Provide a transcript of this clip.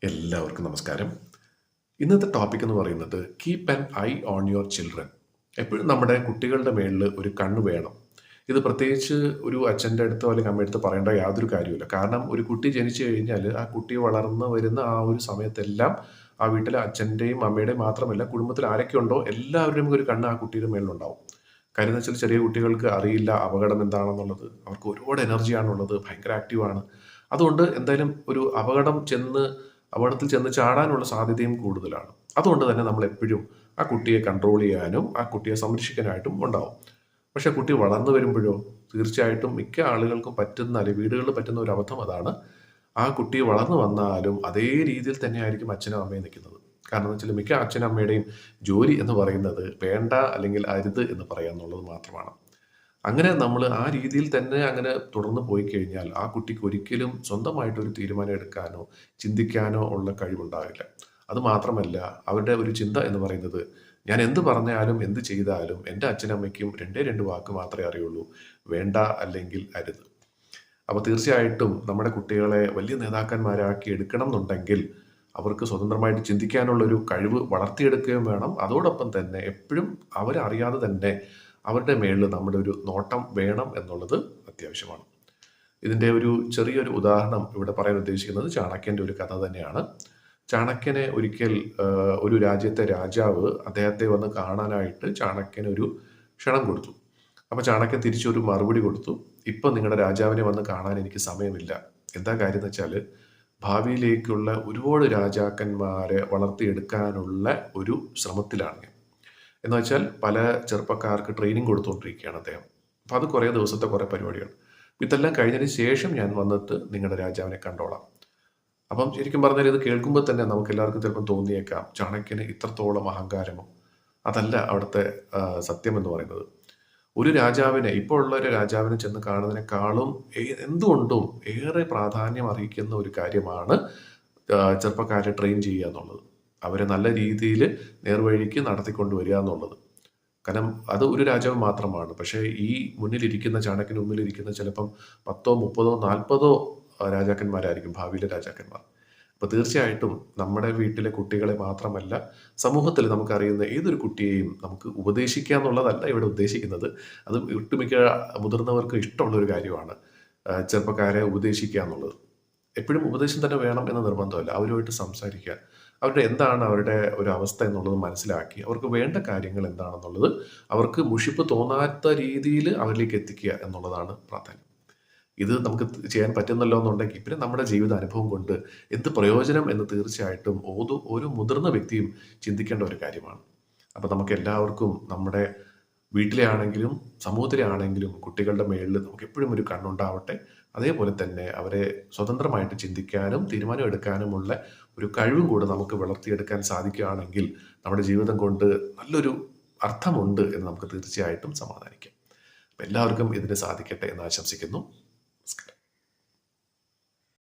എല്ലാവർക്കും നമസ്കാരം. ഇന്നത്തെ ടോപ്പിക് എന്ന് പറയുന്നത് keep an I on your children. എപ്പോഴും നമ്മുടെ കുട്ടികളുടെ മേളിൽ ഒരു കണ്ണ് വേണം. ഇത് പ്രത്യേകിച്ച് ഒരു അച്ഛൻ്റെ അടുത്തോ അല്ലെങ്കിൽ അമ്മയുടെ അടുത്തോ പറയേണ്ട യാതൊരു കാര്യമില്ല. കാരണം ഒരു കുട്ടി ജനിച്ചു കഴിഞ്ഞാൽ ആ കുട്ടി വളർന്ന് വരുന്ന ആ ഒരു സമയത്തെല്ലാം ആ വീട്ടിലെ അച്ഛൻ്റെയും അമ്മയുടെയും മാത്രമല്ല കുടുംബത്തിൽ ആരൊക്കെ ഉണ്ടോ എല്ലാവരുടെയും ഒരു കണ്ണ് ആ കുട്ടിയുടെ മേളിലുണ്ടാവും. കാര്യം എന്ന് വെച്ചാൽ ചെറിയ കുട്ടികൾക്ക് അറിയില്ല അപകടം എന്താണെന്നുള്ളത്. അവർക്ക് ഒരുപാട് എനർജിയാണുള്ളത്, ഭയങ്കര ആക്റ്റീവാണ്. അതുകൊണ്ട് എന്തായാലും ഒരു അപകടത്തിൽ ചെന്ന് ചാടാനുള്ള സാധ്യതയും കൂടുതലാണ്. അതുകൊണ്ട് തന്നെ നമ്മൾ എപ്പോഴും ആ കുട്ടിയെ കൺട്രോൾ ചെയ്യാനും ആ കുട്ടിയെ സംരക്ഷിക്കാനായിട്ടും ഉണ്ടാവും. പക്ഷെ കുട്ടി വളർന്നു വരുമ്പോഴോ തീർച്ചയായിട്ടും മിക്ക ആളുകൾക്കും പറ്റുന്ന അല്ലെങ്കിൽ വീടുകളിൽ പറ്റുന്ന ഒരു അബദ്ധം അതാണ്. ആ കുട്ടി വളർന്നു വന്നാലും അതേ രീതിയിൽ തന്നെയായിരിക്കും അച്ഛനും അമ്മയും നിൽക്കുന്നത്. കാരണം എന്ന് വെച്ചാൽ മിക്ക അച്ഛനും അമ്മയുടെയും ജോലി എന്ന് പറയുന്നത് വേണ്ട അല്ലെങ്കിൽ അരുത് എന്ന് പറയുക എന്നുള്ളത് മാത്രമാണ്. അങ്ങനെ നമ്മൾ ആ രീതിയിൽ തന്നെ അങ്ങനെ തുടർന്ന് പോയി കഴിഞ്ഞാൽ ആ കുട്ടിക്ക് ഒരിക്കലും സ്വന്തമായിട്ടൊരു തീരുമാനം എടുക്കാനോ ചിന്തിക്കാനോ ഉള്ള കഴിവുണ്ടാവില്ല. അത് മാത്രമല്ല, അവരുടെ ഒരു ചിന്ത എന്ന് പറയുന്നത് ഞാൻ എന്ത് പറഞ്ഞാലും എന്ത് ചെയ്താലും എൻ്റെ അച്ഛനമ്മയ്ക്കും രണ്ടേ രണ്ട് വാക്ക് മാത്രമേ അറിയുള്ളൂ: വേണ്ട അല്ലെങ്കിൽ അരുത്. അപ്പോൾ തീർച്ചയായിട്ടും നമ്മുടെ കുട്ടികളെ വലിയ നേതാക്കന്മാരാക്കി എടുക്കണം എന്നുണ്ടെങ്കിൽ അവർക്ക് സ്വതന്ത്രമായിട്ട് ചിന്തിക്കാനുള്ളൊരു കഴിവ് വളർത്തിയെടുക്കുകയും വേണം. അതോടൊപ്പം തന്നെ എപ്പോഴും അവരറിയാതെ തന്നെ അവരുടെ മേളിൽ നമ്മുടെ ഒരു നോട്ടം വേണം എന്നുള്ളത് അത്യാവശ്യമാണ്. ഇതിൻ്റെ ഒരു ചെറിയൊരു ഉദാഹരണം ഇവിടെ പറയാൻ ഉദ്ദേശിക്കുന്നത് ചാണക്യൻ്റെ ഒരു കഥ തന്നെയാണ്. ചാണക്യനെ ഒരിക്കൽ ഒരു രാജ്യത്തെ രാജാവ് അദ്ദേഹത്തെ വന്ന് കാണാനായിട്ട് ചാണക്യന് ഒരു ക്ഷണം കൊടുത്തു. അപ്പോൾ ചാണക്യൻ തിരിച്ചൊരു മറുപടി കൊടുത്തു: ഇപ്പം നിങ്ങളുടെ രാജാവിനെ വന്ന് കാണാൻ എനിക്ക് സമയമില്ല. എന്താ കാര്യം എന്ന് വെച്ചാൽ ഭാവിയിലേക്കുള്ള ഒരുപാട് രാജാക്കന്മാരെ വളർത്തിയെടുക്കാനുള്ള ഒരു ശ്രമത്തിലാണ് ഞാൻ. എന്ന് വെച്ചാൽ പല ചെറുപ്പക്കാർക്ക് ട്രെയിനിങ് കൊടുത്തുകൊണ്ടിരിക്കുകയാണ് അദ്ദേഹം. അപ്പം അത് കുറേ ദിവസത്തെ കുറേ പരിപാടിയാണ്. ഇതെല്ലാം കഴിഞ്ഞതിന് ശേഷം ഞാൻ വന്നിട്ട് നിങ്ങളുടെ രാജാവിനെ കണ്ടോളാം. അപ്പം ശരിക്കും പറഞ്ഞാൽ ഇത് കേൾക്കുമ്പോൾ തന്നെ നമുക്ക് എല്ലാവർക്കും ചിലപ്പം തോന്നിയേക്കാം ചാണക്യന് ഇത്രത്തോളം അഹങ്കാരമോ. അതല്ല അവിടുത്തെ സത്യം എന്ന് പറയുന്നത്. ഒരു രാജാവിനെ, ഇപ്പോൾ ഉള്ള ഒരു രാജാവിനെ ചെന്ന് കാണുന്നതിനേക്കാളും എന്തുകൊണ്ടും ഏറെ പ്രാധാന്യം അർഹിക്കുന്ന ഒരു കാര്യമാണ് ചെറുപ്പക്കാരെ ട്രെയിൻ ചെയ്യുക എന്നുള്ളത്. അവരെ നല്ല രീതിയിൽ നേർവഴിക്ക് നടത്തിക്കൊണ്ടുവരിക എന്നുള്ളത്. കാരണം അത് ഒരു രാജാവ് മാത്രമാണ്. പക്ഷേ ഈ മുന്നിലിരിക്കുന്ന ചാണക്യന് മുന്നിലിരിക്കുന്ന ചിലപ്പം 10ഓ 30ഓ 40ഓ രാജാക്കന്മാരായിരിക്കും ഭാവിയിലെ രാജാക്കന്മാർ. അപ്പോൾ തീർച്ചയായിട്ടും നമ്മുടെ വീട്ടിലെ കുട്ടികളെ മാത്രമല്ല, സമൂഹത്തിൽ നമുക്കറിയുന്ന ഏതൊരു കുട്ടിയെയും നമുക്ക് ഉപദേശിക്കുക എന്നുള്ളതല്ല ഇവിടെ ഉദ്ദേശിക്കുന്നത്. അത് ഒട്ടുമിക്ക മുതിർന്നവർക്ക് ഇഷ്ടമുള്ള ഒരു കാര്യമാണ് ചെറുപ്പക്കാരെ ഉപദേശിക്കുക എന്നുള്ളത്. എപ്പോഴും ഉപദേശം തന്നെ വേണം എന്ന നിർബന്ധമല്ല. അവരുമായിട്ട് സംസാരിക്കുക, അവരുടെ എന്താണ് അവരുടെ ഒരു അവസ്ഥ എന്നുള്ളത് മനസ്സിലാക്കി അവർക്ക് വേണ്ട കാര്യങ്ങൾ എന്താണെന്നുള്ളത് അവർക്ക് മുഷിപ്പ് തോന്നാത്ത രീതിയിൽ അവരിലേക്ക് എത്തിക്കുക എന്നുള്ളതാണ് പ്രാധാന്യം. ഇത് നമുക്ക് ചെയ്യാൻ പറ്റുന്നല്ലോ എന്നുണ്ടെങ്കിൽ പിന്നെ നമ്മുടെ ജീവിത അനുഭവം കൊണ്ട് എന്ത് പ്രയോജനം എന്ന് തീർച്ചയായിട്ടും ഓരോ മുതിർന്ന വ്യക്തിയും ചിന്തിക്കേണ്ട ഒരു കാര്യമാണ്. അപ്പോൾ നമുക്ക് എല്ലാവർക്കും നമ്മുടെ വീട്ടിലെ ആണെങ്കിലും സമൂഹത്തിലെ ആണെങ്കിലും കുട്ടികളുടെ മേളിൽ നമുക്ക് എപ്പോഴും ഒരു കണ്ണുണ്ടാവട്ടെ. അതേപോലെ തന്നെ അവരെ സ്വതന്ത്രമായിട്ട് ചിന്തിക്കാനും തീരുമാനം എടുക്കാനുമുള്ള ഒരു കഴിവും കൂടെ നമുക്ക് വളർത്തിയെടുക്കാൻ സാധിക്കുകയാണെങ്കിൽ നമ്മുടെ ജീവിതം കൊണ്ട് നല്ലൊരു അർത്ഥമുണ്ട് എന്ന് നമുക്ക് തീർച്ചയായിട്ടും സമാധാനിക്കാം. അപ്പം എല്ലാവർക്കും ഇതിന് സാധിക്കട്ടെ എന്ന് ആശംസിക്കുന്നു. നമസ്കാരം.